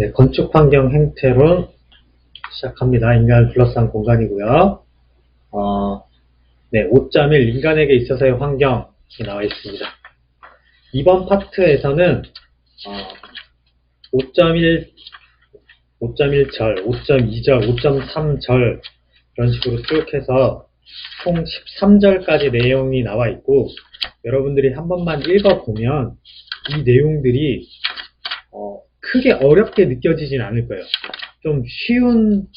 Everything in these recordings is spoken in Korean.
네, 건축 환경 행태론 시작합니다. 인간을 둘러싼 공간이고요. 네, 5.1 인간에게 있어서의 환경이 나와 있습니다. 이번 파트에서는 5.1, 5.1절, 5.2절, 5.3절 이런 식으로 쭉 해서 총 13절까지 내용이 나와 있고, 여러분들이 한 번만 읽어보면 이 내용들이 크게 어렵게 느껴지진 않을 거예요. 좀 쉬운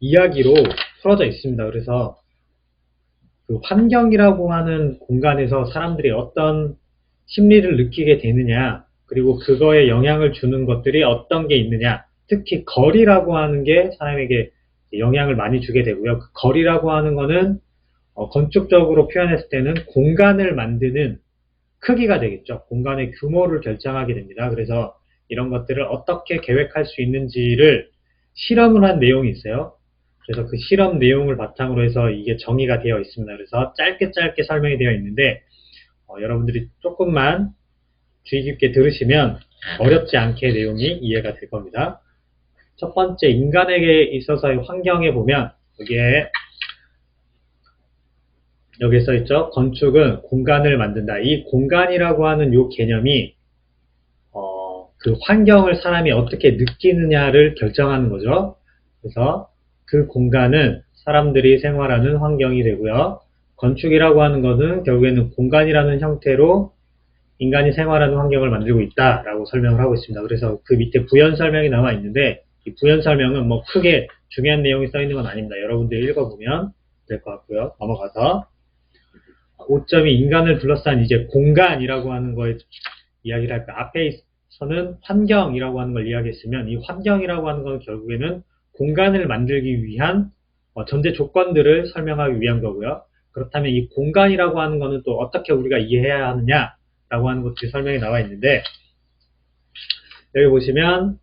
이야기로 풀어져 있습니다. 그래서 그 환경이라고 하는 공간에서 사람들이 어떤 심리를 느끼게 되느냐, 그리고 그거에 영향을 주는 것들이 어떤 게 있느냐, 특히 거리라고 하는 게 사람에게 영향을 많이 주게 되고요. 그 거리라고 하는 거는 건축적으로 표현했을 때는 공간을 만드는 크기가 되겠죠. 공간의 규모를 결정하게 됩니다. 그래서 이런 것들을 어떻게 계획할 수 있는지를 실험을 한 내용이 있어요. 그래서 그 실험 내용을 바탕으로 해서 이게 정의가 되어 있습니다. 그래서 짧게 설명이 되어 있는데 여러분들이 조금만 주의 깊게 들으시면 어렵지 않게 내용이 이해가 될 겁니다. 첫 번째, 인간에게 있어서의 환경에 보면 여기에 써있죠. 건축은 공간을 만든다. 이 공간이라고 하는 이 개념이 그 환경을 사람이 어떻게 느끼느냐를 결정하는 거죠. 그래서 그 공간은 사람들이 생활하는 환경이 되고요. 건축이라고 하는 것은 결국에는 공간이라는 형태로 인간이 생활하는 환경을 만들고 있다라고 설명을 하고 있습니다. 그래서 그 밑에 부연 설명이 나와 있는데, 이 부연 설명은 뭐 크게 중요한 내용이 써 있는 건 아닙니다. 여러분들이 읽어보면 될 것 같고요. 넘어가서 5점이 인간을 둘러싼 이제 공간이라고 하는 거에 이야기를 할까. 앞에서는 환경이라고 하는 걸 이야기했으면, 이 환경이라고 하는 건 결국에는 공간을 만들기 위한 전제 조건들을 설명하기 위한 거고요. 그렇다면 이 공간이라고 하는 거는 또 어떻게 우리가 이해해야 하느냐라고 하는 것들이 설명이 나와 있는데, 여기 보시면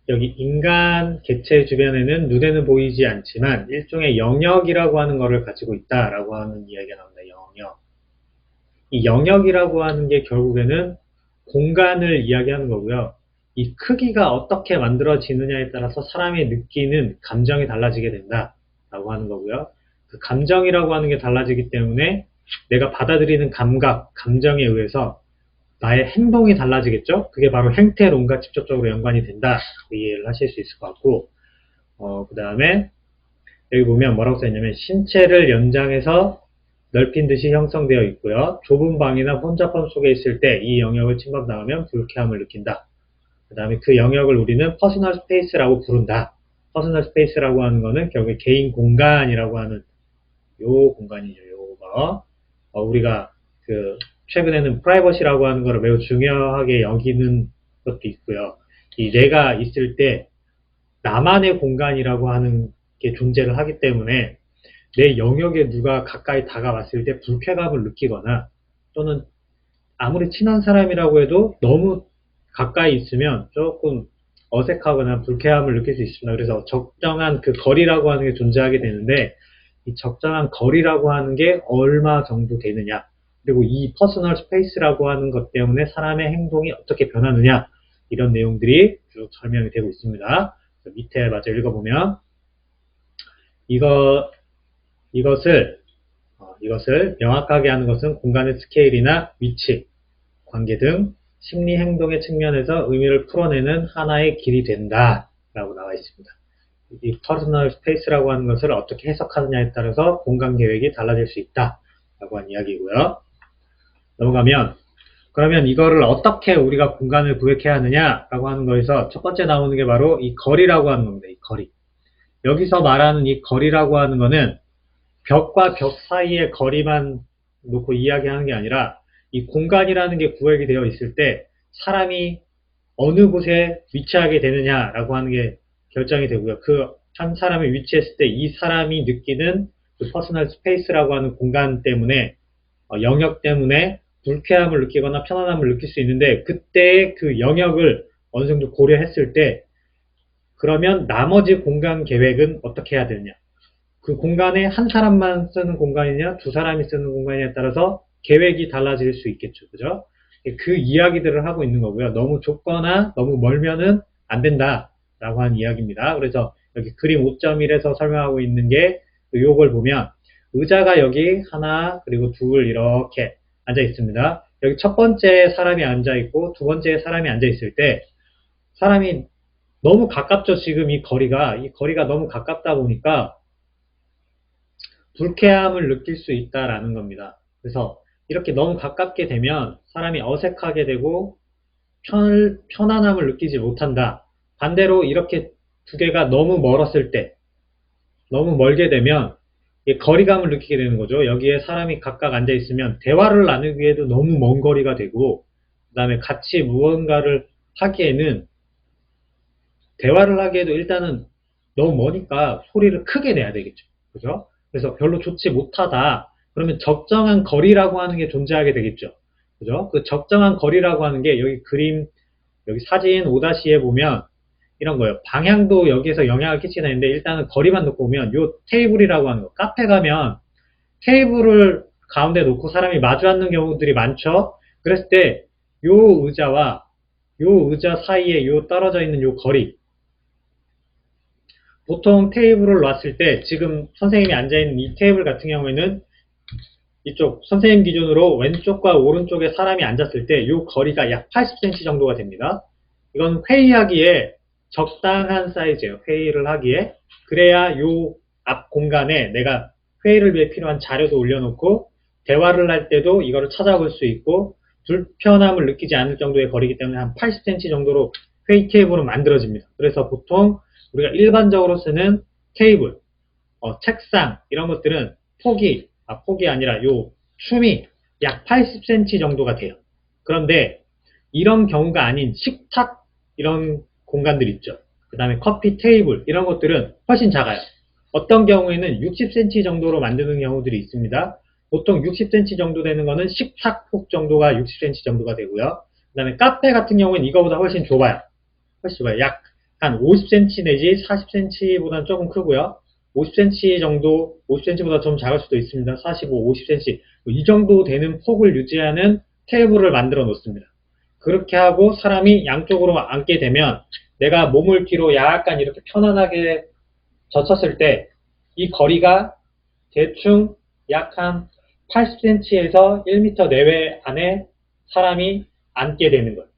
여기 인간 개체 주변에는 눈에는 보이지 않지만 일종의 영역이라고 하는 것을 가지고 있다라고 하는 이야기가 나옵니다. 영역. 이 영역이라고 하는 게 결국에는 공간을 이야기하는 거고요. 이 크기가 어떻게 만들어지느냐에 따라서 사람이 느끼는 감정이 달라지게 된다라고 하는 거고요. 그 감정이라고 하는 게 달라지기 때문에 내가 받아들이는 감각, 감정에 의해서 나의 행동이 달라지겠죠? 그게 바로 행태론과 직접적으로 연관이 된다. 이해를 하실 수 있을 것 같고, 그 다음에 여기 보면 뭐라고 써있냐면, 신체를 연장해서 넓힌 듯이 형성되어 있고요. 좁은 방이나 혼잡함 속에 있을 때 이 영역을 침범당하면 불쾌함을 느낀다. 그 다음에 그 영역을 우리는 퍼스널 스페이스라고 부른다. 퍼스널 스페이스라고 하는 거는 결국에 개인 공간이라고 하는 요 공간이죠. 요거. 우리가 최근에는 프라이버시라고 하는 거를 매우 중요하게 여기는 것도 있고요. 이 내가 있을 때 나만의 공간이라고 하는 게 존재를 하기 때문에 내 영역에 누가 가까이 다가왔을 때 불쾌감을 느끼거나, 또는 아무리 친한 사람이라고 해도 너무 가까이 있으면 조금 어색하거나 불쾌함을 느낄 수 있습니다. 그래서 적정한 그 거리라고 하는 게 존재하게 되는데, 이 적정한 거리라고 하는 게 얼마 정도 되느냐, 그리고 이 퍼스널 스페이스라고 하는 것 때문에 사람의 행동이 어떻게 변하느냐, 이런 내용들이 쭉 설명이 되고 있습니다. 밑에 마저 읽어보면 이것을 명확하게 하는 것은 공간의 스케일이나 위치, 관계 등 심리 행동의 측면에서 의미를 풀어내는 하나의 길이 된다 라고 나와 있습니다. 이 퍼스널 스페이스라고 하는 것을 어떻게 해석하느냐에 따라서 공간 계획이 달라질 수 있다 라고 하는 이야기고요. 넘어가면, 그러면 이거를 어떻게 우리가 공간을 구획해야 하느냐 라고 하는 거에서 첫 번째 나오는 게 바로 이 거리라고 하는 겁니다. 이 거리. 여기서 말하는 이 거리라고 하는 거는 벽과 벽 사이의 거리만 놓고 이야기하는 게 아니라, 이 공간이라는 게 구획이 되어 있을 때 사람이 어느 곳에 위치하게 되느냐라고 하는 게 결정이 되고요. 그 한 사람이 위치했을 때 이 사람이 느끼는 그 퍼스널 스페이스라고 하는 공간 때문에, 영역 때문에 불쾌함을 느끼거나 편안함을 느낄 수 있는데, 그때 그 영역을 어느 정도 고려했을 때 그러면 나머지 공간 계획은 어떻게 해야 되느냐, 그 공간에 한 사람만 쓰는 공간이냐 두 사람이 쓰는 공간이냐에 따라서 계획이 달라질 수 있겠죠. 그죠? 그 이야기들을 하고 있는 거고요. 너무 좁거나 너무 멀면은 안 된다 라고 하는 이야기입니다. 그래서 여기 그림 5.1에서 설명하고 있는 게 요걸 보면 의자가 여기 하나 그리고 둘 이렇게 앉아 있습니다. 여기 첫 번째 사람이 앉아 있고 두 번째 사람이 앉아 있을 때 사람이 너무 가깝죠. 지금 이 거리가 너무 가깝다 보니까 불쾌함을 느낄 수 있다라는 겁니다. 그래서 이렇게 너무 가깝게 되면 사람이 어색하게 되고 편안함을 느끼지 못한다. 반대로 이렇게 두 개가 너무 멀었을 때, 너무 멀게 되면 거리감을 느끼게 되는 거죠. 여기에 사람이 각각 앉아 있으면 대화를 나누기에도 너무 먼 거리가 되고, 그 다음에 같이 무언가를 하기에는, 대화를 하기에도 일단은 너무 머니까 소리를 크게 내야 되겠죠. 그죠? 그래서 별로 좋지 못하다. 그러면 적정한 거리라고 하는 게 존재하게 되겠죠. 그죠? 그 적정한 거리라고 하는 게 여기 그림, 여기 사진 5-2에 보면 이런 거예요. 방향도 여기에서 영향을 끼치는데 일단은 거리만 놓고 보면 요 테이블이라고 하는 거. 카페 가면 테이블을 가운데 놓고 사람이 마주 앉는 경우들이 많죠. 그랬을 때 요 의자와 요 의자 사이에 요 떨어져 있는 요 거리, 보통 테이블을 놨을 때 지금 선생님이 앉아있는 이 테이블 같은 경우에는 이쪽 선생님 기준으로 왼쪽과 오른쪽에 사람이 앉았을 때 이 거리가 약 80cm 정도가 됩니다. 이건 회의하기에 적당한 사이즈예요. 회의를 하기에. 그래야 이 앞 공간에 내가 회의를 위해 필요한 자료도 올려놓고 대화를 할 때도 이거를 찾아볼 수 있고 불편함을 느끼지 않을 정도의 거리이기 때문에 한 80cm 정도로 회의 테이블은 만들어집니다. 그래서 보통 우리가 일반적으로 쓰는 테이블, 책상 이런 것들은 폭이 아니라 요 춤이 약 80cm 정도가 돼요. 그런데 이런 경우가 아닌 식탁 이런 공간들 있죠. 그 다음에 커피 테이블 이런 것들은 훨씬 작아요. 어떤 경우에는 60cm 정도로 만드는 경우들이 있습니다. 보통 60cm 정도 되는 거는 식탁 폭 정도가 60cm 정도가 되고요. 그 다음에 카페 같은 경우는 이거보다 훨씬 좁아요. 훨씬 좁아요. 약 한 50cm 내지 40cm보다는 조금 크고요. 50cm 정도, 50cm보다 좀 작을 수도 있습니다. 45, 50cm 이 정도 되는 폭을 유지하는 테이블을 만들어 놓습니다. 그렇게 하고 사람이 양쪽으로 앉게 되면 내가 몸을 뒤로 약간 이렇게 편안하게 젖혔을 때 이 거리가 대충 약 한 80cm에서 1m 내외 안에 사람이 앉게 되는 거예요.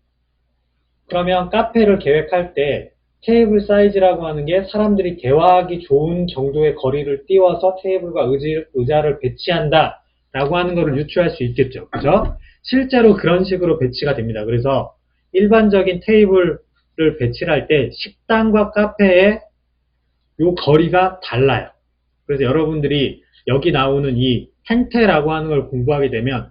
그러면 카페를 계획할 때 테이블 사이즈라고 하는 게 사람들이 대화하기 좋은 정도의 거리를 띄워서 테이블과 의자를 배치한다 라고 하는 것을 유추할 수 있겠죠. 그죠? 실제로 그런 식으로 배치가 됩니다. 그래서 일반적인 테이블을 배치를 할 때 식당과 카페의 요 거리가 달라요. 그래서 여러분들이 여기 나오는 이 행태라고 하는 걸 공부하게 되면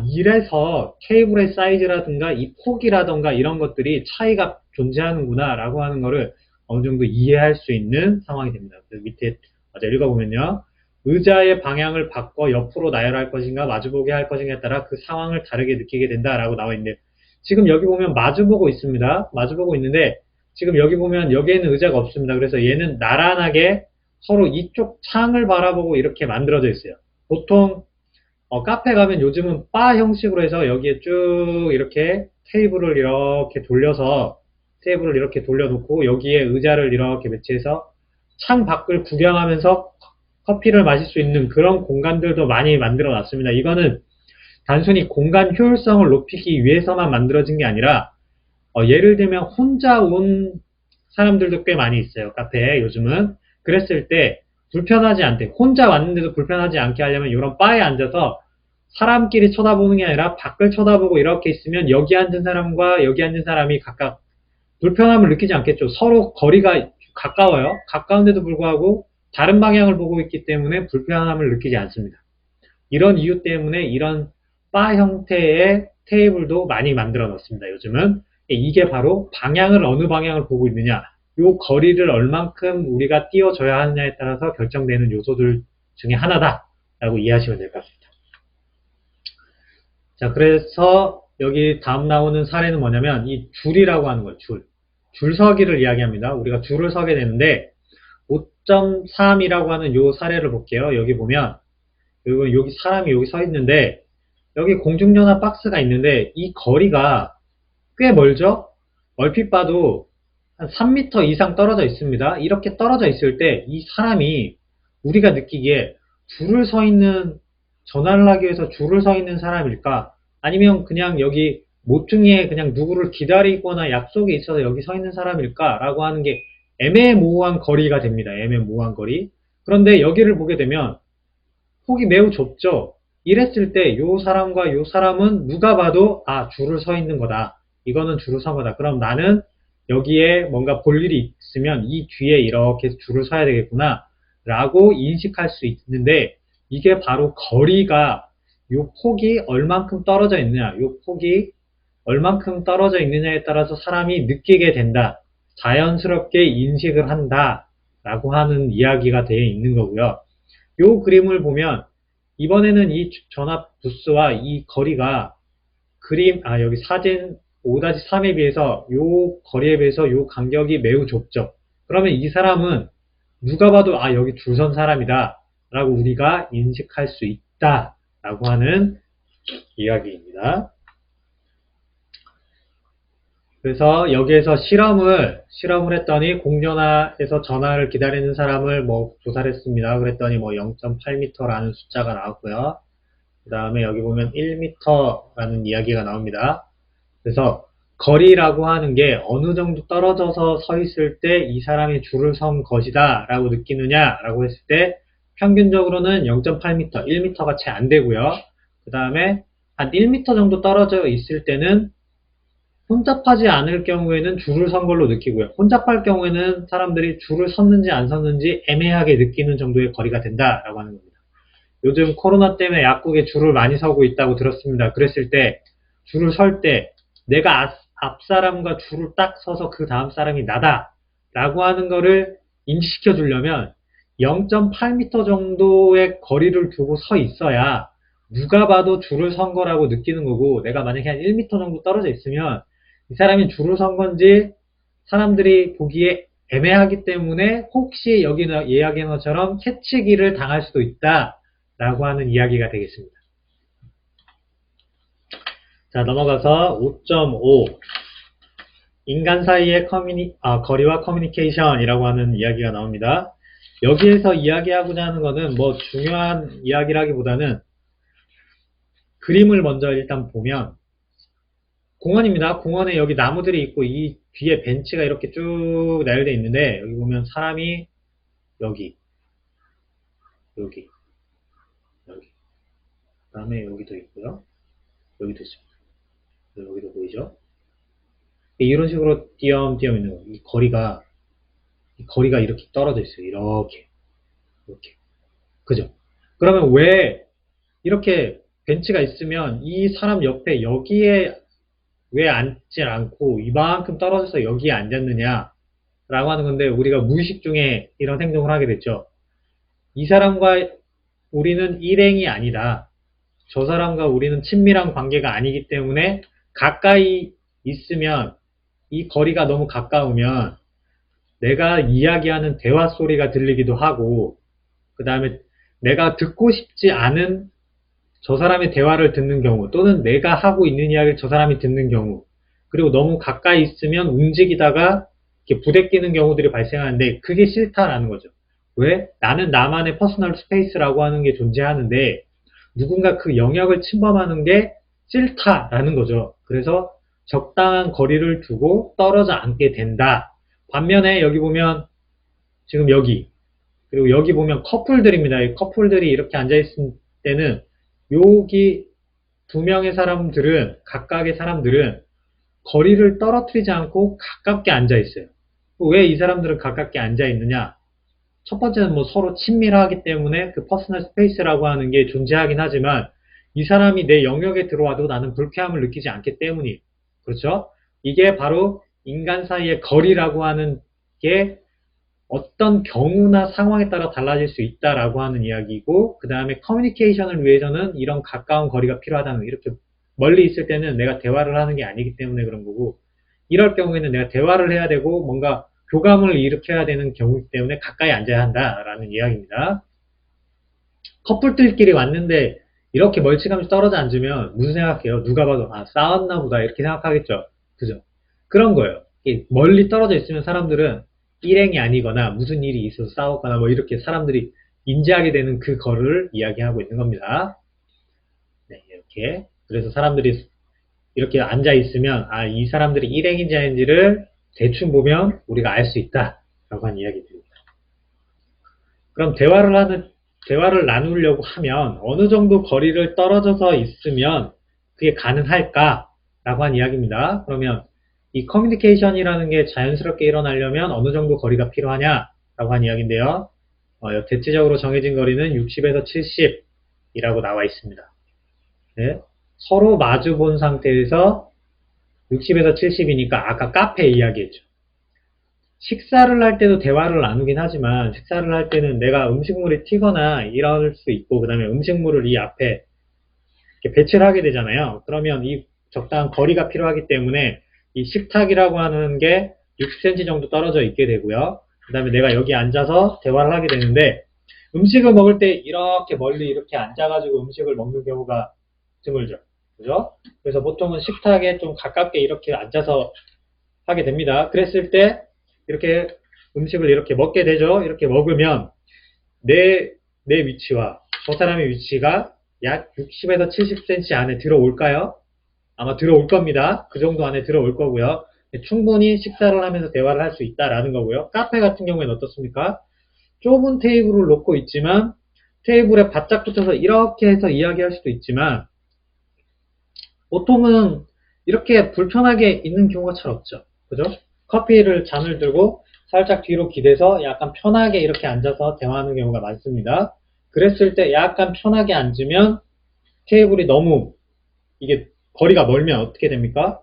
이래서 테이블의 사이즈라든가 이 폭이라든가 이런 것들이 차이가 존재하는구나 라고 하는 거를 어느 정도 이해할 수 있는 상황이 됩니다. 그래서 밑에 읽어보면요. 의자의 방향을 바꿔 옆으로 나열할 것인가 마주보게 할 것인가에 따라 그 상황을 다르게 느끼게 된다 라고 나와 있는데 지금 여기 보면 마주보고 있습니다. 마주보고 있는데 지금 여기 보면 여기에는 의자가 없습니다. 그래서 얘는 나란하게 서로 이쪽 창을 바라보고 이렇게 만들어져 있어요. 보통 카페 가면 요즘은 바 형식으로 해서 여기에 쭉 이렇게 테이블을 이렇게 돌려놓고 여기에 의자를 이렇게 배치해서 창 밖을 구경하면서 커피를 마실 수 있는 그런 공간들도 많이 만들어 놨습니다. 이거는 단순히 공간 효율성을 높이기 위해서만 만들어진 게 아니라 예를 들면 혼자 온 사람들도 꽤 많이 있어요. 카페에 요즘은. 그랬을 때 불편하지 않대. 혼자 왔는데도 불편하지 않게 하려면 이런 바에 앉아서 사람끼리 쳐다보는 게 아니라 밖을 쳐다보고 이렇게 있으면 여기 앉은 사람과 여기 앉은 사람이 각각 불편함을 느끼지 않겠죠. 서로 거리가 가까워요. 가까운데도 불구하고 다른 방향을 보고 있기 때문에 불편함을 느끼지 않습니다. 이런 이유 때문에 이런 바 형태의 테이블도 많이 만들어 놨습니다. 요즘은. 이게 바로 방향을 어느 방향을 보고 있느냐, 요 거리를 얼만큼 우리가 띄워줘야 하느냐에 따라서 결정되는 요소들 중에 하나다 라고 이해하시면 될 것 같습니다. 자, 그래서 여기 다음 나오는 사례는 뭐냐면 이 줄이라고 하는 거예요. 줄서기를 이야기합니다. 우리가 줄을 서게 되는데 5.3이라고 하는 요 사례를 볼게요. 여기 보면 여기 사람이 여기 서 있는데 여기 공중전화 박스가 있는데 이 거리가 꽤 멀죠? 얼핏 봐도 한 3m 이상 떨어져 있습니다. 이렇게 떨어져 있을 때 이 사람이 우리가 느끼기에 줄을 서 있는, 전화를 하기 위해서 줄을 서 있는 사람일까? 아니면 그냥 여기 모퉁이에 그냥 누구를 기다리거나 약속이 있어서 여기 서 있는 사람일까? 라고 하는 게 애매모호한 거리가 됩니다. 애매모호한 거리. 그런데 여기를 보게 되면 폭이 매우 좁죠. 이랬을 때 요 사람과 요 사람은 누가 봐도 줄을 서 있는 거다. 이거는 줄을 선 거다. 그럼 나는 여기에 뭔가 볼 일이 있으면 이 뒤에 이렇게 줄을 서야 되겠구나 라고 인식할 수 있는데, 이게 바로 거리가, 요 폭이 얼만큼 떨어져 있느냐, 요 폭이 얼만큼 떨어져 있느냐에 따라서 사람이 느끼게 된다. 자연스럽게 인식을 한다 라고 하는 이야기가 되어 있는 거고요. 요 그림을 보면 이번에는 이 전압 부스와 이 거리가 여기 사진 5-3에 비해서 요 거리에 비해서 요 간격이 매우 좁죠. 그러면 이 사람은 누가 봐도 여기 줄 선 사람이다 라고 우리가 인식할 수 있다 라고 하는 이야기입니다. 그래서 여기에서 실험을 했더니 공전화에서 전화를 기다리는 사람을 조사를 했습니다. 그랬더니 0.8m라는 숫자가 나왔고요. 그 다음에 여기 보면 1m라는 이야기가 나옵니다. 그래서 거리라고 하는 게 어느 정도 떨어져서 서 있을 때 이 사람이 줄을 선 것이다 라고 느끼느냐 라고 했을 때 평균적으로는 0.8m, 1m가 채 안 되고요. 그 다음에 한 1m 정도 떨어져 있을 때는 혼잡하지 않을 경우에는 줄을 선 걸로 느끼고요. 혼잡할 경우에는 사람들이 줄을 섰는지 안 섰는지 애매하게 느끼는 정도의 거리가 된다라고 하는 겁니다. 요즘 코로나 때문에 약국에 줄을 많이 서고 있다고 들었습니다. 그랬을 때 줄을 설 때 내가 앞 사람과 줄을 딱 서서 그 다음 사람이 나다 라고 하는 거를 인지시켜 주려면 0.8m 정도의 거리를 두고 서 있어야 누가 봐도 줄을 선 거라고 느끼는 거고, 내가 만약에 한 1m 정도 떨어져 있으면 이 사람이 줄을 선 건지 사람들이 보기에 애매하기 때문에 혹시 여기 이야기한 것처럼 캐치기를 당할 수도 있다 라고 하는 이야기가 되겠습니다. 자, 넘어가서 5.5 인간 사이의 거리와 커뮤니케이션이라고 하는 이야기가 나옵니다. 여기에서 이야기하고자 하는 것은 중요한 이야기라기보다는 그림을 먼저 일단 보면 공원입니다. 공원에 여기 나무들이 있고 이 뒤에 벤치가 이렇게 쭉 나열되어 있는데, 여기 보면 사람이 여기 그 다음에 여기도 있고요. 여기도 있습니다. 여기도 보이죠? 이런 식으로 띄엄띄엄 있는 거예요. 이 거리가 이렇게 떨어져 있어요. 이렇게. 그죠? 그러면 왜 이렇게 벤치가 있으면 이 사람 옆에 여기에 왜 앉지 않고 이만큼 떨어져서 여기에 앉았느냐 라고 하는 건데, 우리가 무의식 중에 이런 행동을 하게 됐죠. 이 사람과 우리는 일행이 아니다. 저 사람과 우리는 친밀한 관계가 아니기 때문에 가까이 있으면, 이 거리가 너무 가까우면 내가 이야기하는 대화 소리가 들리기도 하고, 그 다음에 내가 듣고 싶지 않은 저 사람의 대화를 듣는 경우, 또는 내가 하고 있는 이야기를 저 사람이 듣는 경우, 그리고 너무 가까이 있으면 움직이다가 이렇게 부대끼는 경우들이 발생하는데, 그게 싫다라는 거죠. 왜? 나는 나만의 퍼스널 스페이스라고 하는 게 존재하는데 누군가 그 영역을 침범하는 게 싫다라는 거죠. 그래서 적당한 거리를 두고 떨어져 앉게 된다. 반면에 여기 보면 지금 여기, 그리고 여기 보면 커플들입니다. 이 커플들이 이렇게 앉아있을 때는 여기 두 명의 사람들은, 각각의 사람들은 거리를 떨어뜨리지 않고 가깝게 앉아있어요. 왜 이 사람들은 가깝게 앉아있느냐? 첫 번째는 서로 친밀하기 때문에 그 퍼스널 스페이스라고 하는 게 존재하긴 하지만, 이 사람이 내 영역에 들어와도 나는 불쾌함을 느끼지 않기 때문이에요. 그렇죠? 이게 바로 인간 사이의 거리라고 하는 게 어떤 경우나 상황에 따라 달라질 수 있다라고 하는 이야기고, 그 다음에 커뮤니케이션을 위해서는 이런 가까운 거리가 필요하다는, 이렇게 멀리 있을 때는 내가 대화를 하는 게 아니기 때문에 그런 거고, 이럴 경우에는 내가 대화를 해야 되고 뭔가 교감을 일으켜야 되는 경우이기 때문에 가까이 앉아야 한다라는 이야기입니다. 커플들끼리 왔는데 이렇게 멀찌감치 떨어져 앉으면 무슨 생각해요? 누가 봐도 아 싸웠나 보다 이렇게 생각하겠죠. 그죠? 그런 거예요. 멀리 떨어져 있으면 사람들은 일행이 아니거나 무슨 일이 있어서 싸웠거나 뭐 이렇게 사람들이 인지하게 되는 그 거를 이야기하고 있는 겁니다. 네, 이렇게. 그래서 사람들이 이렇게 앉아 있으면 아, 이 사람들이 일행인지 아닌지를 대충 보면 우리가 알 수 있다. 라고 하는 이야기들입니다. 그럼 대화를 나누려고 하면 어느 정도 거리를 떨어져서 있으면 그게 가능할까? 라고 한 이야기입니다. 그러면 이 커뮤니케이션이라는 게 자연스럽게 일어나려면 어느 정도 거리가 필요하냐? 라고 한 이야기인데요. 대체적으로 정해진 거리는 60에서 70이라고 나와 있습니다. 네. 서로 마주 본 상태에서 60에서 70이니까 아까 카페 이야기했죠. 식사를 할 때도 대화를 나누긴 하지만 식사를 할 때는 내가 음식물이 튀거나 이럴 수 있고 그 다음에 음식물을 이 앞에 이렇게 배치를 하게 되잖아요. 그러면 이 적당한 거리가 필요하기 때문에 이 식탁이라고 하는 게 60cm 정도 떨어져 있게 되고요. 그 다음에 내가 여기 앉아서 대화를 하게 되는데 음식을 먹을 때 이렇게 멀리 이렇게 앉아가지고 음식을 먹는 경우가 드물죠. 그죠? 그래서 보통은 식탁에 좀 가깝게 이렇게 앉아서 하게 됩니다. 그랬을 때 이렇게 음식을 이렇게 먹게 되죠. 이렇게 먹으면 내 위치와 저 사람의 위치가 약 60에서 70cm 안에 들어올까요? 아마 들어올 겁니다. 그 정도 안에 들어올 거고요. 충분히 식사를 하면서 대화를 할 수 있다라는 거고요. 카페 같은 경우에는 어떻습니까? 좁은 테이블을 놓고 있지만 테이블에 바짝 붙여서 이렇게 해서 이야기할 수도 있지만 보통은 이렇게 불편하게 있는 경우가 잘 없죠. 그죠? 커피를 잔을 들고 살짝 뒤로 기대서 약간 편하게 이렇게 앉아서 대화하는 경우가 많습니다. 그랬을 때 약간 편하게 앉으면 테이블이 너무 이게 거리가 멀면 어떻게 됩니까?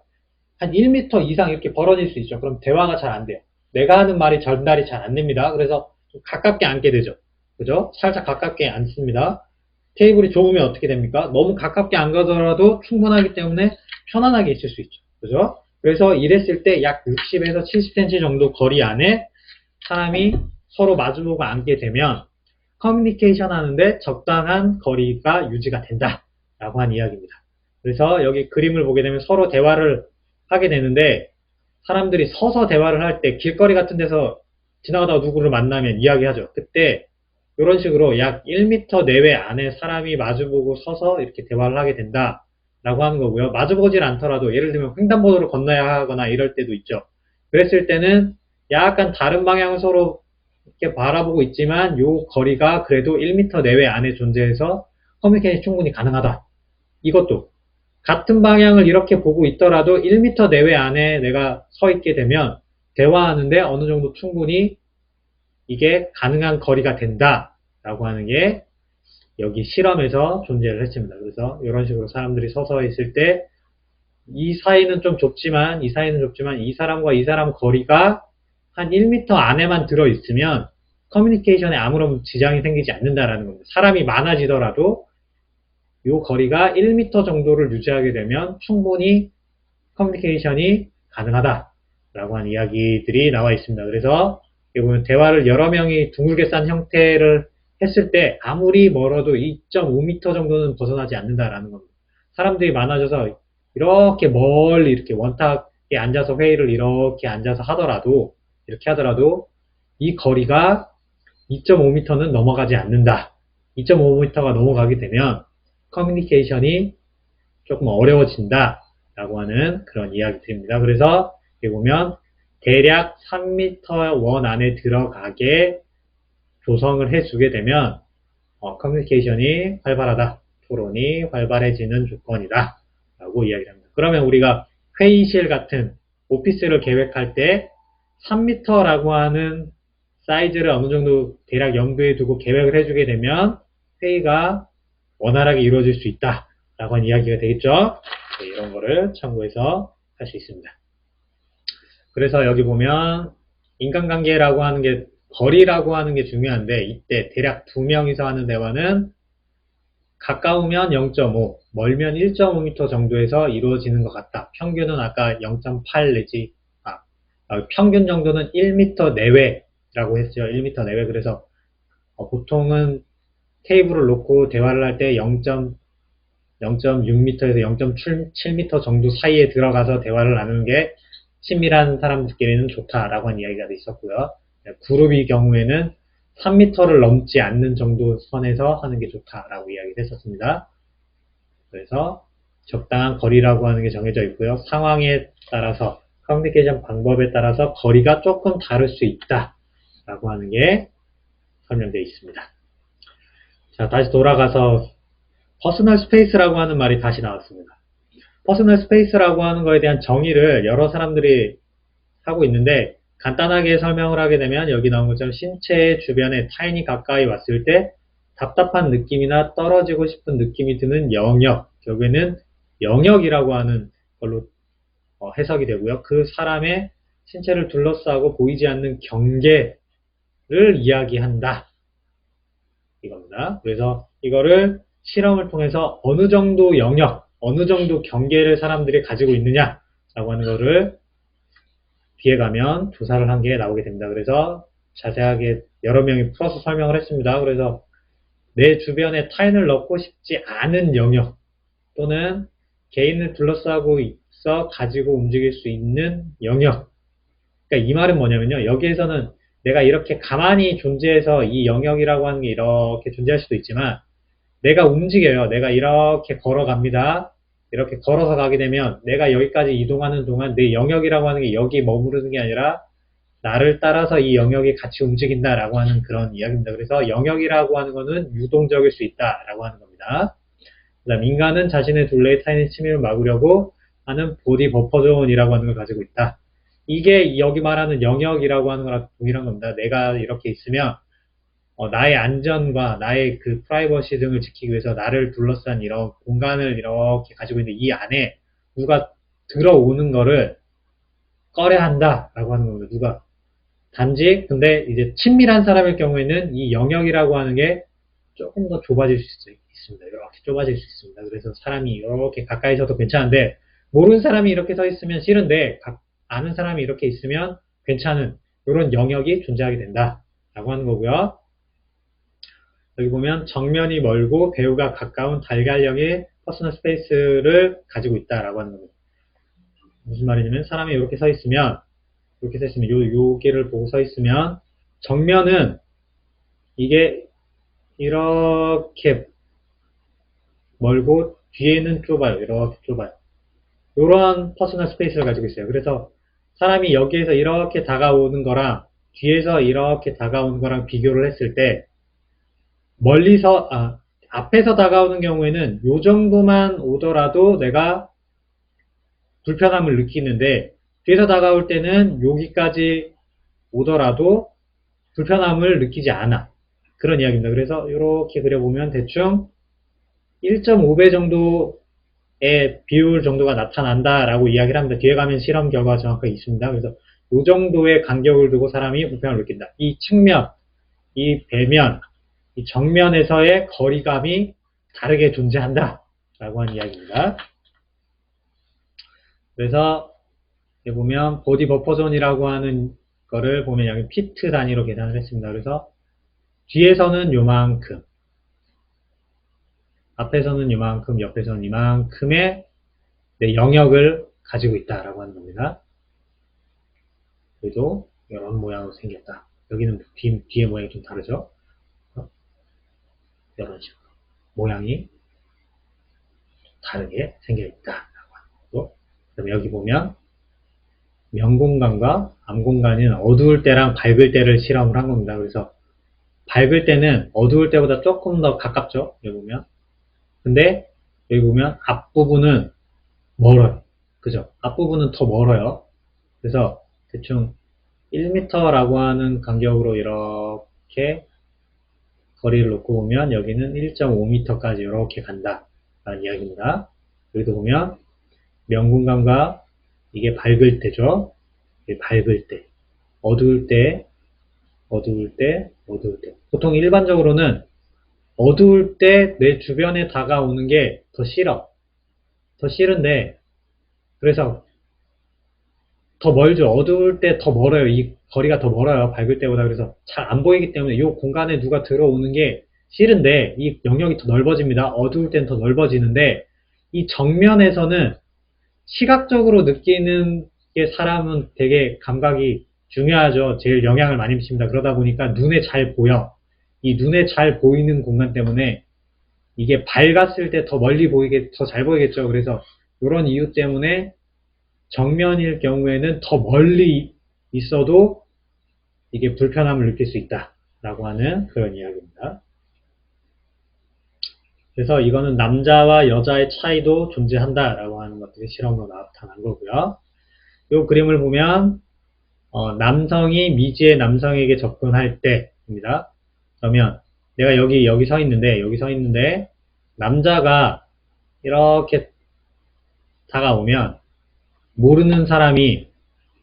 한 1m 이상 이렇게 벌어질 수 있죠. 그럼 대화가 잘 안 돼요. 내가 하는 말이 전달이 잘 안 됩니다. 그래서 좀 가깝게 앉게 되죠. 그죠? 살짝 가깝게 앉습니다. 테이블이 좁으면 어떻게 됩니까? 너무 가깝게 안 가더라도 충분하기 때문에 편안하게 있을 수 있죠. 그죠? 그래서 이랬을 때 약 60에서 70cm 정도 거리 안에 사람이 서로 마주보고 앉게 되면 커뮤니케이션 하는데 적당한 거리가 유지가 된다. 라고 한 이야기입니다. 그래서 여기 그림을 보게 되면 서로 대화를 하게 되는데 사람들이 서서 대화를 할 때 길거리 같은 데서 지나가다가 누구를 만나면 이야기하죠. 그때 이런 식으로 약 1m 내외 안에 사람이 마주보고 서서 이렇게 대화를 하게 된다 라고 하는 거고요. 마주보질 않더라도 예를 들면 횡단보도를 건너야 하거나 이럴 때도 있죠. 그랬을 때는 약간 다른 방향을 서로 이렇게 바라보고 있지만 요 거리가 그래도 1m 내외 안에 존재해서 커뮤니케이션이 충분히 가능하다. 이것도 같은 방향을 이렇게 보고 있더라도 1m 내외 안에 내가 서 있게 되면 대화하는데 어느 정도 충분히 이게 가능한 거리가 된다라고 하는 게 여기 실험에서 존재를 했습니다. 그래서 이런 식으로 사람들이 서서 있을 때 이 사이는 좀 좁지만 이 사람과 이 사람 거리가 한 1m 안에만 들어 있으면 커뮤니케이션에 아무런 지장이 생기지 않는다라는 겁니다. 사람이 많아지더라도 이 거리가 1m 정도를 유지하게 되면 충분히 커뮤니케이션이 가능하다라고 하는 이야기들이 나와 있습니다. 그래서 여기 보면 대화를 여러 명이 둥글게 싼 형태를 했을 때 아무리 멀어도 2.5m 정도는 벗어나지 않는다라는 겁니다. 사람들이 많아져서 이렇게 멀리 이렇게 원탁에 앉아서 회의를 이렇게 앉아서 하더라도 이렇게 하더라도 이 거리가 2.5m는 넘어가지 않는다. 2.5m가 넘어가게 되면 커뮤니케이션이 조금 어려워진다 라고 하는 그런 이야기들입니다. 그래서 여기 보면 대략 3m 원 안에 들어가게 조성을 해주게 되면 커뮤니케이션이 활발하다, 토론이 활발해지는 조건이다 라고 이야기합니다. 그러면 우리가 회의실 같은 오피스를 계획할 때 3m라고 하는 사이즈를 어느 정도 대략 염두에 두고 계획을 해주게 되면 회의가 원활하게 이루어질 수 있다 라고 하는 이야기가 되겠죠. 네, 이런 거를 참고해서 할 수 있습니다. 그래서 여기 보면 인간관계라고 하는 게 거리라고 하는 게 중요한데 이때 대략 2명이서 하는 대화는 가까우면 0.5, 멀면 1.5m 정도에서 이루어지는 것 같다. 평균은 아까 0.8 내지 평균 정도는 1m 내외라고 했죠. 1m 내외. 그래서 보통은 테이블을 놓고 대화를 할 때 0.6m에서 0.7m 정도 사이에 들어가서 대화를 나누는 게 친밀한 사람들끼리는 좋다라고 하는 이야기가 있었고요. 그룹의 경우에는 3m를 넘지 않는 정도 선에서 하는 게 좋다라고 이야기를 했었습니다. 그래서 적당한 거리라고 하는 게 정해져 있고요. 상황에 따라서 커뮤니케이션 방법에 따라서 거리가 조금 다를 수 있다라고 하는 게 설명되어 있습니다. 자, 다시 돌아가서 퍼스널 스페이스라고 하는 말이 다시 나왔습니다. 퍼스널 스페이스라고 하는 거에 대한 정의를 여러 사람들이 하고 있는데 간단하게 설명을 하게 되면 여기 나온 것처럼 신체의 주변에 타인이 가까이 왔을 때 답답한 느낌이나 떨어지고 싶은 느낌이 드는 영역, 결국에는 영역이라고 하는 걸로 해석이 되고요. 그 사람의 신체를 둘러싸고 보이지 않는 경계를 이야기한다. 이겁니다. 그래서 이거를 실험을 통해서 어느 정도 영역, 어느 정도 경계를 사람들이 가지고 있느냐라고 하는 거를 뒤에 가면 조사를 한 게 나오게 됩니다. 그래서 자세하게 여러 명이 풀어서 설명을 했습니다. 그래서 내 주변에 타인을 넣고 싶지 않은 영역 또는 개인을 둘러싸고 있어 가지고 움직일 수 있는 영역. 그러니까 이 말은 뭐냐면요. 여기에서는 내가 이렇게 가만히 존재해서 이 영역이라고 하는 게 이렇게 존재할 수도 있지만 내가 움직여요. 내가 이렇게 걸어갑니다. 이렇게 걸어서 가게 되면 내가 여기까지 이동하는 동안 내 영역이라고 하는 게 여기 머무르는 게 아니라 나를 따라서 이 영역이 같이 움직인다라고 하는 그런 이야기입니다. 그래서 영역이라고 하는 것은 유동적일 수 있다라고 하는 겁니다. 그다음 인간은 자신의 둘레에 타인의 침입을 막으려고 하는 보디 버퍼 존이라고 하는 걸 가지고 있다. 이게 여기 말하는 영역이라고 하는 거랑 동일한 겁니다. 내가 이렇게 있으면 나의 안전과 나의 그 프라이버시 등을 지키기 위해서 나를 둘러싼 이런 공간을 이렇게 가지고 있는데 이 안에 누가 들어오는 거를 꺼려 한다라고 하는 겁니다. 누가 단지 근데 이제 친밀한 사람일 경우에는 이 영역이라고 하는 게 조금 더 좁아질 수 있습니다. 이렇게 좁아질 수 있습니다. 그래서 사람이 이렇게 가까이 있어도 괜찮은데 모르는 사람이 이렇게 서 있으면 싫은데 아는 사람이 이렇게 있으면 괜찮은 이런 영역이 존재하게 된다라고 하는 거고요. 여기 보면 정면이 멀고 배우가 가까운 달걀형의 퍼스널 스페이스를 가지고 있다라고 하는 겁니다. 무슨 말이냐면 사람이 이렇게 서 있으면 여기를 보고 서 있으면 정면은 이게 이렇게 멀고 뒤에는 좁아요. 이렇게 좁아요. 이런 퍼스널 스페이스를 가지고 있어요. 그래서 사람이 여기에서 이렇게 다가오는 거랑 뒤에서 이렇게 다가오는 거랑 비교를 했을 때 멀리서 앞에서 다가오는 경우에는 이 정도만 오더라도 내가 불편함을 느끼는데 뒤에서 다가올 때는 여기까지 오더라도 불편함을 느끼지 않아. 그런 이야기입니다. 그래서 이렇게 그려보면 대충 1.5배 정도의 비율 정도가 나타난다라고 이야기를 합니다. 뒤에 가면 실험 결과가 정확하게 있습니다. 그래서 이 정도의 간격을 두고 사람이 불편함을 느낀다. 이 측면, 이 배면, 이 정면에서의 거리감이 다르게 존재한다 라고 하는 이야기입니다. 그래서 여기 보면 보디 버퍼존이라고 하는 거를 보면 여기 피트 단위로 계산을 했습니다. 그래서 뒤에서는 요만큼, 앞에서는 요만큼, 옆에서는 이만큼의 영역을 가지고 있다라고 하는 겁니다. 그래도 이런 모양으로 생겼다. 여기는 뒤에 모양이 좀 다르죠? 이런 식으로 모양이 다르게 생겨있다라고 하는 거고, 그다음에 여기 보면 명공간과 암공간은 어두울 때랑 밝을 때를 실험을 한 겁니다. 그래서 밝을 때는 어두울 때보다 조금 더 가깝죠. 여기 보면. 근데 여기 보면 앞부분은 멀어요. 그죠? 앞부분은 더 멀어요. 그래서 대충 1m라고 하는 간격으로 이렇게 거리를 놓고 보면 여기는 1.5m까지 이렇게 간다 라는 이야기입니다. 여기도 보면 명공간과 이게 밝을 때죠. 이게 밝을 때, 어두울 때, 어두울 때, 어두울 때. 보통 일반적으로는 어두울 때 내 주변에 다가오는 게 더 싫어. 더 싫은데, 그래서 더 멀죠. 어두울 때 더 멀어요. 이 거리가 더 멀어요. 밝을 때보다. 그래서 잘 안 보이기 때문에 이 공간에 누가 들어오는 게 싫은데 이 영역이 더 넓어집니다. 어두울 땐 더 넓어지는데 이 정면에서는 시각적으로 느끼는 게 사람은 되게 감각이 중요하죠. 제일 영향을 많이 미칩니다. 그러다 보니까 눈에 잘 보여. 이 눈에 잘 보이는 공간 때문에 이게 밝았을 때 더 멀리 보이게, 더 잘 보이겠죠. 그래서 이런 이유 때문에 정면일 경우에는 더 멀리 있어도 이게 불편함을 느낄 수 있다라고 하는 그런 이야기입니다. 그래서 이거는 남자와 여자의 차이도 존재한다라고 하는 것들이 실험으로 나타난 거고요. 이 그림을 보면 남성이 미지의 남성에게 접근할 때입니다. 그러면 내가 여기 서 있는데 남자가 이렇게 다가오면 모르는 사람이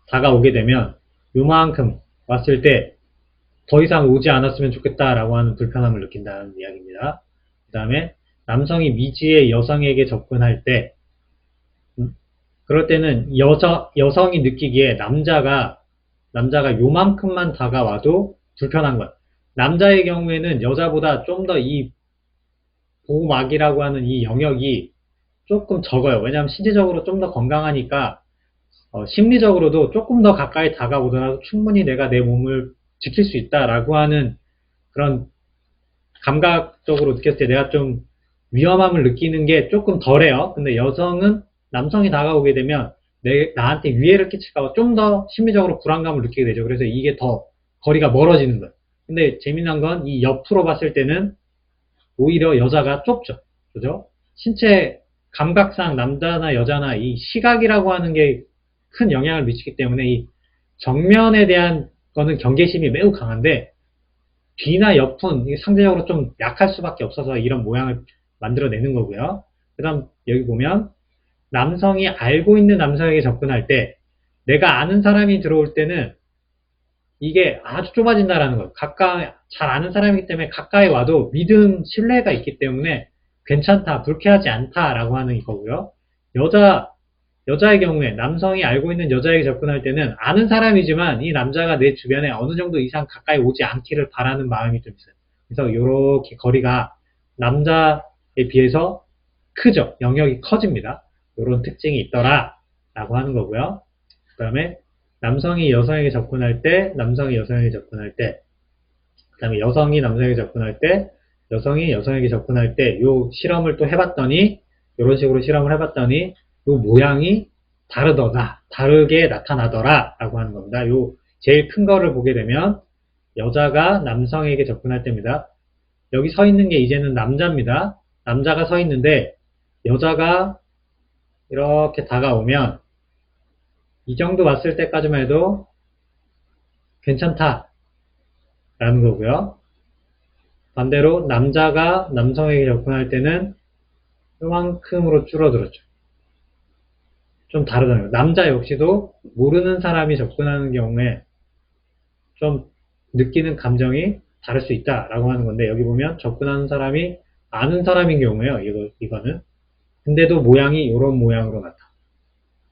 다가오게 되면 요만큼 왔을 때 더 이상 오지 않았으면 좋겠다라고 하는 불편함을 느낀다는 이야기입니다. 그 다음에 남성이 미지의 여성에게 접근할 때 그럴 때는 여성이 느끼기에 남자가 요만큼만 다가와도 불편한 것. 남자의 경우에는 여자보다 좀 더 이 보호막이라고 하는 이 영역이 조금 적어요. 왜냐하면 신체적으로 좀 더 건강하니까 심리적으로도 조금 더 가까이 다가오더라도 충분히 내가 내 몸을 지킬 수 있다라고 하는 그런 감각적으로 느꼈을 때 내가 좀 위험함을 느끼는 게 조금 덜해요. 근데 여성은 남성이 다가오게 되면 나한테 위해를 끼칠까 봐 좀 더 심리적으로 불안감을 느끼게 되죠. 그래서 이게 더 거리가 멀어지는 거예요. 근데 재미난 건 이 옆으로 봤을 때는 오히려 여자가 좁죠. 그죠? 신체 감각상 남자나 여자나 이 시각이라고 하는 게 큰 영향을 미치기 때문에 이 정면에 대한 거는 경계심이 매우 강한데 뒤나 옆은 상대적으로 좀 약할 수밖에 없어서 이런 모양을 만들어내는 거고요. 그 다음 여기 보면 남성이 알고 있는 남성에게 접근할 때 내가 아는 사람이 들어올 때는 이게 아주 좁아진다라는 거예요. 잘 아는 사람이기 때문에 가까이 와도 신뢰가 있기 때문에 괜찮다, 불쾌하지 않다라고 하는 거고요. 여자의 경우에 남성이 알고 있는 여자에게 접근할 때는 아는 사람이지만 이 남자가 내 주변에 어느 정도 이상 가까이 오지 않기를 바라는 마음이 좀 있어요. 그래서 이렇게 거리가 남자에 비해서 크죠. 영역이 커집니다. 이런 특징이 있더라 라고 하는 거고요. 그 다음에 남성이 여성에게 접근할 때, 그 다음에 여성이 남성에게 접근할 때, 여성이 여성에게 접근할 때, 요 실험을 또 해봤더니, 이런 식으로 실험을 해봤더니, 요 모양이 다르게 나타나더라 라고 하는 겁니다. 요 제일 큰 거를 보게 되면, 여자가 남성에게 접근할 때입니다. 여기 서 있는 게 이제는 남자입니다. 남자가 서 있는데, 여자가 이렇게 다가오면, 이 정도 왔을 때까지만 해도 괜찮다 라는 거고요. 반대로 남자가 남성에게 접근할 때는 이만큼으로 줄어들었죠. 좀 다르잖아요. 남자 역시도 모르는 사람이 접근하는 경우에 좀 느끼는 감정이 다를 수 있다라고 하는 건데 여기 보면 접근하는 사람이 아는 사람인 경우에요. 이거는. 근데도 모양이 이런 모양으로 나타나.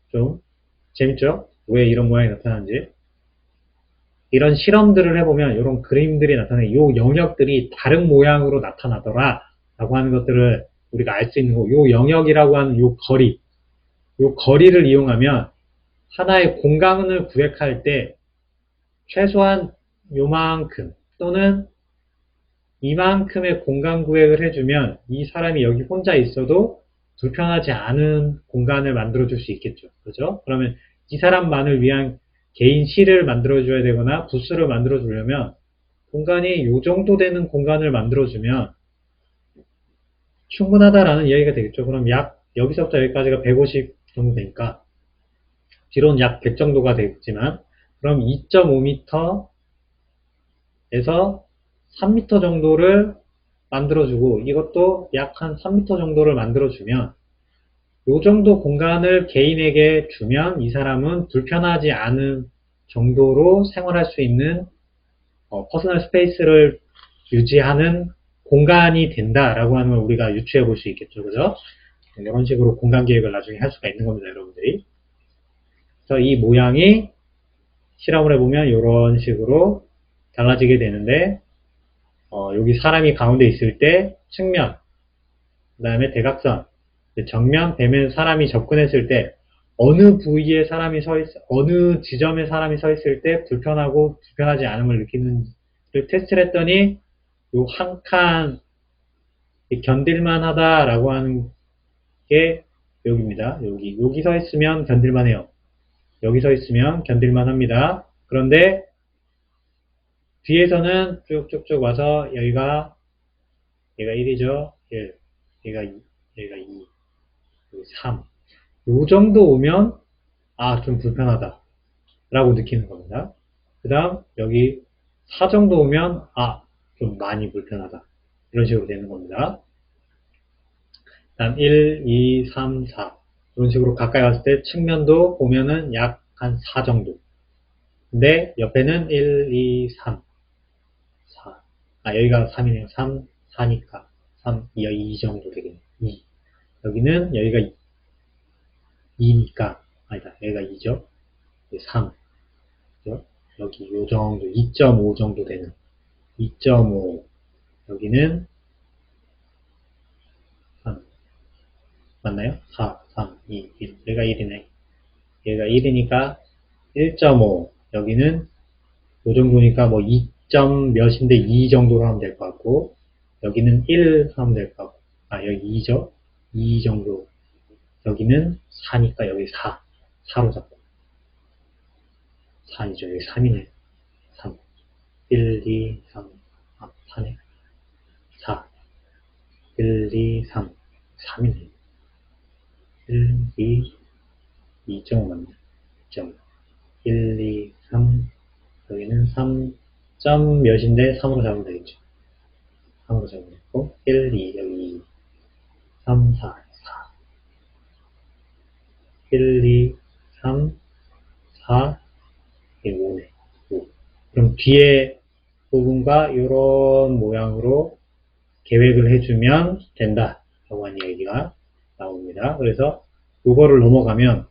좀 재밌죠? 왜 이런 모양이 나타나는지. 이런 실험들을 해보면 이런 그림들이 나타나는 이 영역들이 다른 모양으로 나타나더라 라고 하는 것들을 우리가 알 수 있는 거고 이 영역이라고 하는 이 거리를 이용하면 하나의 공간을 구획할 때 최소한 요만큼 또는 이만큼의 공간 구획을 해주면 이 사람이 여기 혼자 있어도 불편하지 않은 공간을 만들어줄 수 있겠죠. 그죠? 그러면 이 사람만을 위한 개인 실을 만들어줘야 되거나 부스를 만들어주려면 공간이 요 정도 되는 공간을 만들어주면 충분하다라는 이야기가 되겠죠. 그럼 여기서부터 여기까지가 150 정도 되니까 뒤로는 약 100 정도가 되겠지만 그럼 2.5m에서 3m 정도를 만들어주고 이것도 약 한 3m 정도를 만들어주면 이 정도 공간을 개인에게 주면 이 사람은 불편하지 않은 정도로 생활할 수 있는 퍼스널 스페이스를 유지하는 공간이 된다라고 하는 걸 우리가 유추해 볼 수 있겠죠. 그죠? 이런 식으로 공간 계획을 나중에 할 수가 있는 겁니다. 여러분들이. 그래서 이 모양이 실험을 해보면 이런 식으로 달라지게 되는데 여기 사람이 가운데 있을 때 측면, 그 다음에 대각선, 정면, 대면 사람이 접근했을 때 어느 부위에 사람이 어느 지점에 사람이 서 있을 때 불편하고 불편하지 않음을 느끼는지를 테스트를 했더니 요 한 칸 견딜만 하다라고 하는 게 여기입니다. 여기 서 있으면 견딜만 해요. 여기 서 있으면 견딜만 합니다. 그런데 뒤에서는 쭉쭉쭉 와서 얘가 1이죠. 1, 얘가 2, 얘가 2, 여기 3. 요 정도 오면 좀 불편하다 라고 느끼는 겁니다. 그 다음 여기 4 정도 오면 좀 많이 불편하다 이런 식으로 되는 겁니다. 그 다음 1, 2, 3, 4 이런 식으로 가까이 왔을 때 측면도 보면은 약 한 4 정도. 근데 옆에는 1, 2, 3, 4. 여기가 3이네요. 3, 4니까 3, 2 정도 되겠네요. 2. 여기는 여기가 2니까 아니다. 여기가 2죠. 3. 그죠? 여기 요 정도 2.5 정도 되는 2.5. 여기는 3. 맞나요? 4, 3, 2, 1. 여기가 1이네. 얘가 1이니까 1.5. 여기는 요 정도니까 뭐 2점 몇인데 2 정도로 하면 될 것 같고, 여기는 1 하면 될 것 같고, 여기 2죠? 2 정도. 여기는 4니까 여기 4. 4로 잡고. 4이죠. 여기 3이네. 3. 1, 2, 3. 4네. 4. 1, 2, 3. 3이네. 1, 2, 2.5 맞네. 2.5. 1, 2, 3. 여기는 3. 점 몇인데 3으로 잡으면 되겠죠. 3으로 잡으면 되고, 1, 2, 여기 2. 3, 4, 4. 1, 2, 3, 4, 5네. 5. 그럼 뒤에 부분과 이런 모양으로 계획을 해주면 된다. 라고 하는 얘기가 나옵니다. 그래서 이거를 넘어가면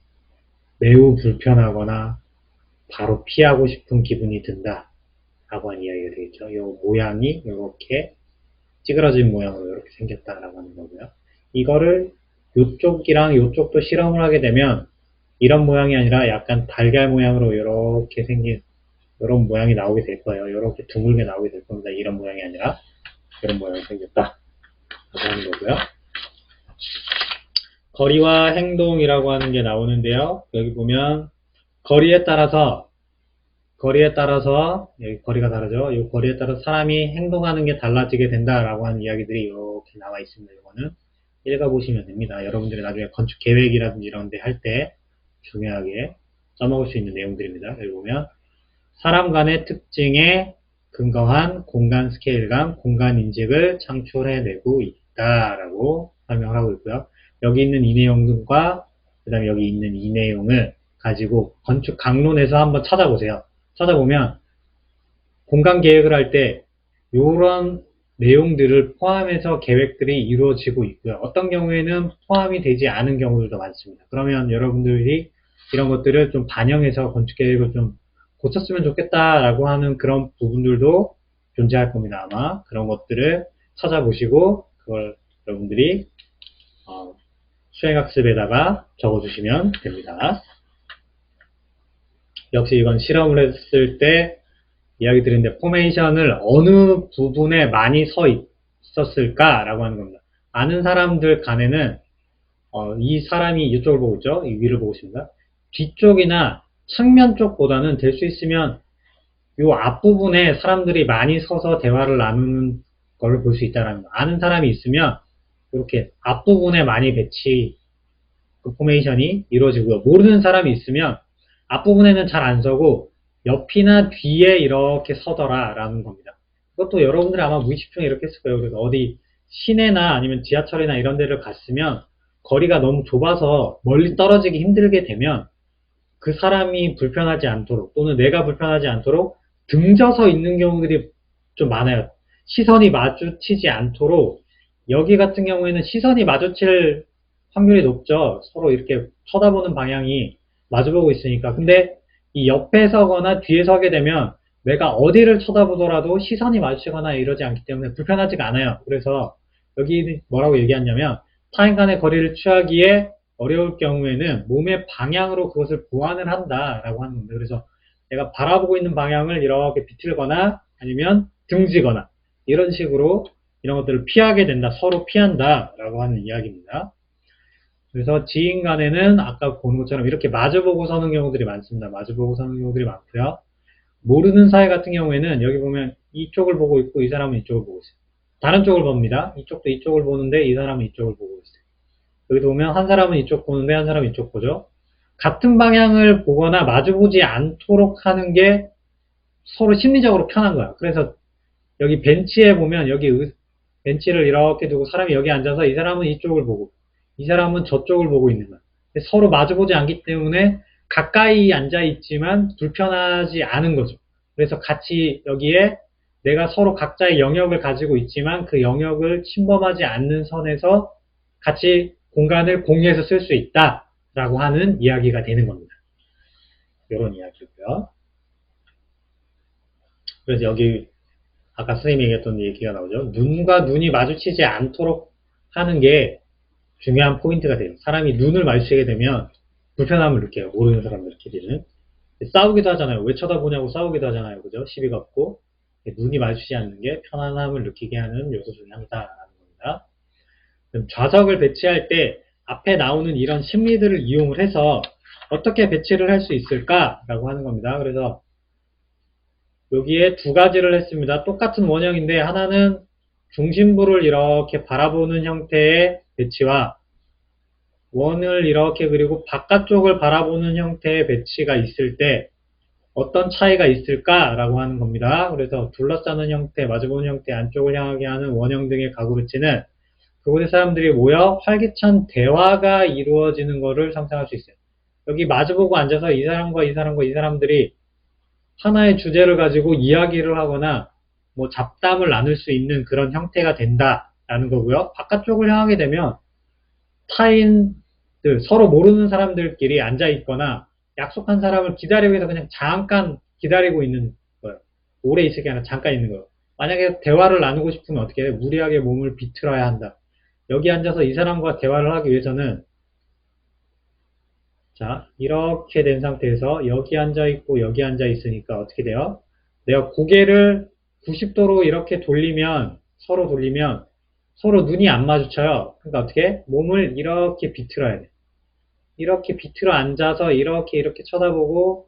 매우 불편하거나 바로 피하고 싶은 기분이 든다. 라고 하는 이야기가 되겠죠. 이 모양이 이렇게 찌그러진 모양으로 이렇게 생겼다라고 하는 거고요. 이거를 이쪽이랑 이쪽도 실험을 하게 되면 이런 모양이 아니라 약간 달걀 모양으로 이렇게 생긴 이런 모양이 나오게 될 거예요. 이렇게 둥글게 나오게 될 겁니다. 이런 모양이 아니라 이런 모양이 생겼다 라고 하는 거고요. 거리와 행동이라고 하는 게 나오는데요. 여기 보면 거리에 따라서 여기 거리가 다르죠. 이 거리에 따라서 사람이 행동하는 게 달라지게 된다라고 하는 이야기들이 이렇게 나와 있습니다. 이거는 읽어보시면 됩니다. 여러분들이 나중에 건축 계획이라든지 이런 데 할 때 중요하게 써먹을 수 있는 내용들입니다. 여기 보면 사람 간의 특징에 근거한 공간 스케일감, 공간 인식을 창출해내고 있다라고 설명을 하고 있고요. 여기 있는 이 내용과 그 다음에 여기 있는 이 내용을 가지고 건축 강론에서 한번 찾아보세요. 찾아보면 공간 계획을 할 때 이런 내용들을 포함해서 계획들이 이루어지고 있고요. 어떤 경우에는 포함이 되지 않은 경우들도 많습니다. 그러면 여러분들이 이런 것들을 좀 반영해서 건축 계획을 좀 고쳤으면 좋겠다라고 하는 그런 부분들도 존재할 겁니다. 아마 그런 것들을 찾아보시고 그걸 여러분들이 수행학습에다가 적어주시면 됩니다. 역시 이건 실험을 했을 때 이야기 드렸는데 포메이션을 어느 부분에 많이 서 있었을까 라고 하는 겁니다. 아는 사람들 간에는 이 사람이 이쪽을 보고 있죠. 이 위를 보고 있습니다. 뒤쪽이나 측면 쪽보다는 될 수 있으면 이 앞부분에 사람들이 많이 서서 대화를 나누는 걸 볼 수 있다는 거. 아는 사람이 있으면 이렇게 앞부분에 많이 그 포메이션이 이루어지고요. 모르는 사람이 있으면 앞부분에는 잘 안 서고 옆이나 뒤에 이렇게 서더라 라는 겁니다. 그것도 여러분들이 아마 무의식 중에 이렇게 했을 거예요. 그래서 어디 시내나 아니면 지하철이나 이런 데를 갔으면 거리가 너무 좁아서 멀리 떨어지기 힘들게 되면 그 사람이 불편하지 않도록 또는 내가 불편하지 않도록 등져서 있는 경우들이 좀 많아요. 시선이 마주치지 않도록 여기 같은 경우에는 시선이 마주칠 확률이 높죠. 서로 이렇게 쳐다보는 방향이 마주보고 있으니까. 근데 이 옆에 서거나 뒤에 서게 되면 내가 어디를 쳐다보더라도 시선이 마주치거나 이러지 않기 때문에 불편하지가 않아요. 그래서 여기 뭐라고 얘기하냐면 타인 간의 거리를 취하기에 어려울 경우에는 몸의 방향으로 그것을 보완을 한다라고 하는 겁니다. 그래서 내가 바라보고 있는 방향을 이렇게 비틀거나 아니면 등지거나 이런 식으로 이런 것들을 피하게 된다, 서로 피한다라고 하는 이야기입니다. 그래서 지인 간에는 아까 보는 것처럼 이렇게 마주보고 서는 경우들이 많습니다. 마주보고 서는 경우들이 많고요. 모르는 사이 같은 경우에는 여기 보면 이쪽을 보고 있고 이 사람은 이쪽을 보고 있어요. 다른 쪽을 봅니다. 이쪽도 이쪽을 보는데 이 사람은 이쪽을 보고 있어요. 여기도 보면 한 사람은 이쪽 보는데 한 사람은 이쪽 보죠. 같은 방향을 보거나 마주보지 않도록 하는 게 서로 심리적으로 편한 거야. 그래서 여기 벤치에 보면 여기 벤치를 이렇게 두고 사람이 여기 앉아서 이 사람은 이쪽을 보고 이 사람은 저쪽을 보고 있는 거야. 서로 마주보지 않기 때문에 가까이 앉아 있지만 불편하지 않은 거죠. 그래서 같이 여기에 내가 서로 각자의 영역을 가지고 있지만 그 영역을 침범하지 않는 선에서 같이 공간을 공유해서 쓸 수 있다라고 하는 이야기가 되는 겁니다. 이런 이야기고요. 그래서 여기 아까 선생님이 얘기했던 얘기가 나오죠. 눈과 눈이 마주치지 않도록 하는 게 중요한 포인트가 돼요. 사람이 눈을 마주치게 되면 불편함을 느껴요. 모르는 사람들끼리는. 싸우기도 하잖아요. 왜 쳐다보냐고 싸우기도 하잖아요. 그죠? 시비가 없고. 눈이 마주치지 않는 게 편안함을 느끼게 하는 요소 중에 하나다라는 겁니다. 좌석을 배치할 때 앞에 나오는 이런 심리들을 이용을 해서 어떻게 배치를 할 수 있을까라고 하는 겁니다. 그래서 여기에 두 가지를 했습니다. 똑같은 원형인데 하나는 중심부를 이렇게 바라보는 형태의 배치와 원을 이렇게 그리고 바깥쪽을 바라보는 형태의 배치가 있을 때 어떤 차이가 있을까라고 하는 겁니다. 그래서 둘러싸는 형태, 마주보는 형태, 안쪽을 향하게 하는 원형 등의 가구 배치는 그곳에 사람들이 모여 활기찬 대화가 이루어지는 것을 상상할 수 있어요. 여기 마주보고 앉아서 이 사람과 이 사람과 이 사람들이 하나의 주제를 가지고 이야기를 하거나 뭐 잡담을 나눌 수 있는 그런 형태가 된다라는 거고요. 바깥쪽을 향하게 되면 타인들, 서로 모르는 사람들끼리 앉아 있거나 약속한 사람을 기다리기 위해서 그냥 잠깐 기다리고 있는 거예요. 오래 있을 게 아니라 잠깐 있는 거예요. 만약에 대화를 나누고 싶으면 어떻게 해? 무리하게 몸을 비틀어야 한다. 여기 앉아서 이 사람과 대화를 하기 위해서는 자, 이렇게 된 상태에서 여기 앉아 있고 여기 앉아 있으니까 어떻게 돼요? 내가 고개를 90도로 이렇게 돌리면 서로 눈이 안 마주쳐요. 그러니까 어떻게? 몸을 이렇게 비틀어야 돼. 이렇게 비틀어 앉아서 이렇게 쳐다보고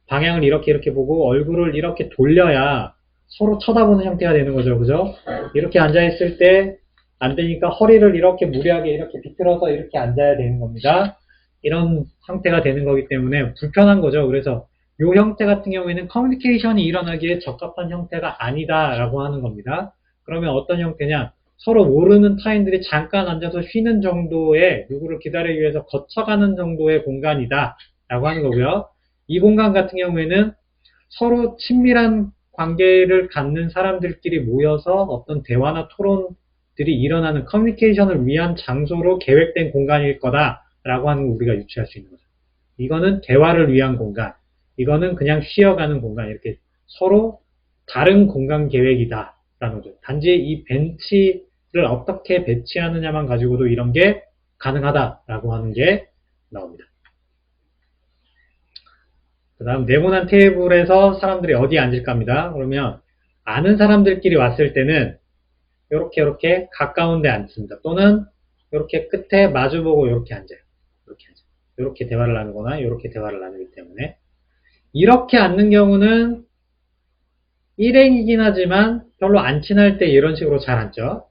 방향을 이렇게 보고 얼굴을 이렇게 돌려야 서로 쳐다보는 형태가 되는 거죠. 그죠? 이렇게 앉아 있을 때 안 되니까 허리를 이렇게 무리하게 이렇게 비틀어서 이렇게 앉아야 되는 겁니다. 이런 형태가 되는 거기 때문에 불편한 거죠. 그래서 이 형태 같은 경우에는 커뮤니케이션이 일어나기에 적합한 형태가 아니다라고 하는 겁니다. 그러면 어떤 형태냐? 서로 모르는 타인들이 잠깐 앉아서 쉬는 정도의 누구를 기다리기 위해서 거쳐가는 정도의 공간이다 라고 하는 거고요. 이 공간 같은 경우에는 서로 친밀한 관계를 갖는 사람들끼리 모여서 어떤 대화나 토론들이 일어나는 커뮤니케이션을 위한 장소로 계획된 공간일 거다라고 하는 걸 우리가 유추할 수 있는 거죠. 이거는 대화를 위한 공간, 이거는 그냥 쉬어가는 공간, 이렇게 서로 다른 공간 계획이다라는 거죠. 단지 이 벤치를 어떻게 배치하느냐만 가지고도 이런 게 가능하다라고 하는 게 나옵니다. 그 다음 네모난 테이블에서 사람들이 어디에 앉을까 합니다. 그러면 아는 사람들끼리 왔을 때는 이렇게 가까운 데 앉습니다. 또는 이렇게 끝에 마주보고 이렇게 앉아요. 이렇게 앉아요. 이렇게 대화를 나누거나 이렇게 대화를 나누기 때문에 이렇게 앉는 경우는 일행이긴 하지만 별로 안 친할 때 이런 식으로 잘 앉죠.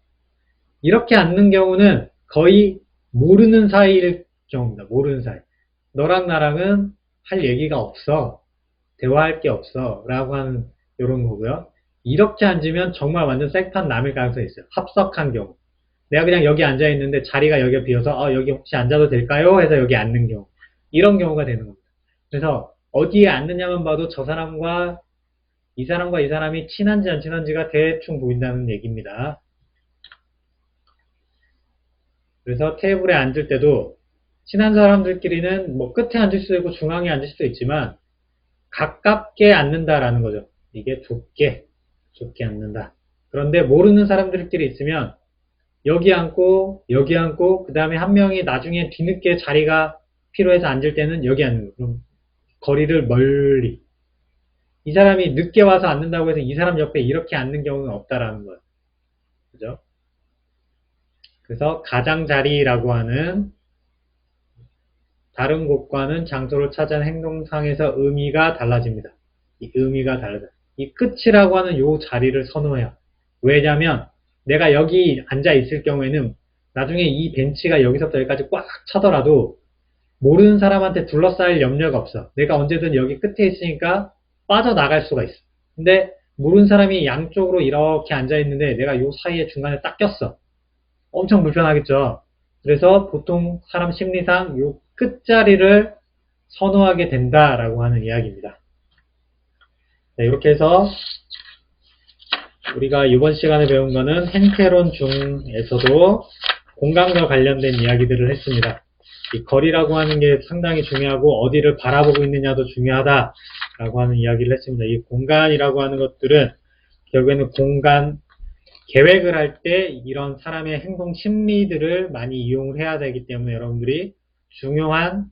이렇게 앉는 경우는 거의 모르는 사이일 경우입니다. 모르는 사이. 너랑 나랑은 할 얘기가 없어. 대화할 게 없어. 라고 하는 이런 거고요. 이렇게 앉으면 정말 완전 생판 남일 가능성이 있어요. 합석한 경우. 내가 그냥 여기 앉아 있는데 자리가 여기가 비어서 여기 혹시 앉아도 될까요? 해서 여기 앉는 경우. 이런 경우가 되는 겁니다. 그래서 어디에 앉느냐만 봐도 저 사람과 이 사람과 이 사람이 친한지 안 친한지가 대충 보인다는 얘기입니다. 그래서 테이블에 앉을 때도 친한 사람들끼리는 뭐 끝에 앉을 수도 있고 중앙에 앉을 수도 있지만 가깝게 앉는다라는 거죠. 이게 좁게 앉는다. 그런데 모르는 사람들끼리 있으면 여기 앉고, 그 다음에 한 명이 나중에 뒤늦게 자리가 필요해서 앉을 때는 여기 앉는 거예요. 그럼 거리를 멀리. 이 사람이 늦게 와서 앉는다고 해서 이 사람 옆에 이렇게 앉는 경우는 없다라는 거예요. 그죠? 그래서 가장자리라고 하는 다른 곳과는 장소를 찾은 행동상에서 의미가 달라집니다. 이 의미가 달라져. 이 끝이라고 하는 요 자리를 선호해요. 왜냐면 내가 여기 앉아 있을 경우에는 나중에 이 벤치가 여기서부터 여기까지 꽉 차더라도 모르는 사람한테 둘러싸일 염려가 없어. 내가 언제든 여기 끝에 있으니까 빠져나갈 수가 있어. 근데 모르는 사람이 양쪽으로 이렇게 앉아 있는데 내가 요 사이에 중간에 딱 꼈어. 엄청 불편하겠죠. 그래서 보통 사람 심리상 요 끝자리를 선호하게 된다라고 하는 이야기입니다. 네, 이렇게 해서 우리가 이번 시간에 배운 거는 행태론 중에서도 공간과 관련된 이야기들을 했습니다. 이 거리라고 하는 게 상당히 중요하고 어디를 바라보고 있느냐도 중요하다라고 하는 이야기를 했습니다. 이 공간이라고 하는 것들은 결국에는 공간 계획을 할 때 이런 사람의 행동 심리들을 많이 이용을 해야 되기 때문에 여러분들이 중요한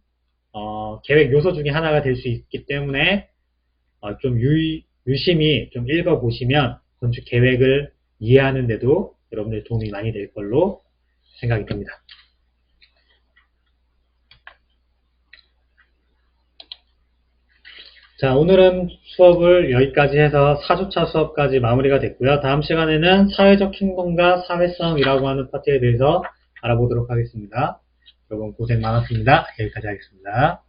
계획 요소 중에 하나가 될 수 있기 때문에 좀 유심히 좀 읽어보시면 건축 계획을 이해하는 데도 여러분들 도움이 많이 될 걸로 생각이 듭니다. 자, 오늘은 수업을 여기까지 해서 4주차 수업까지 마무리가 됐고요. 다음 시간에는 사회적 행동과 사회성이라고 하는 파트에 대해서 알아보도록 하겠습니다. 여러분 고생 많았습니다. 여기까지 하겠습니다.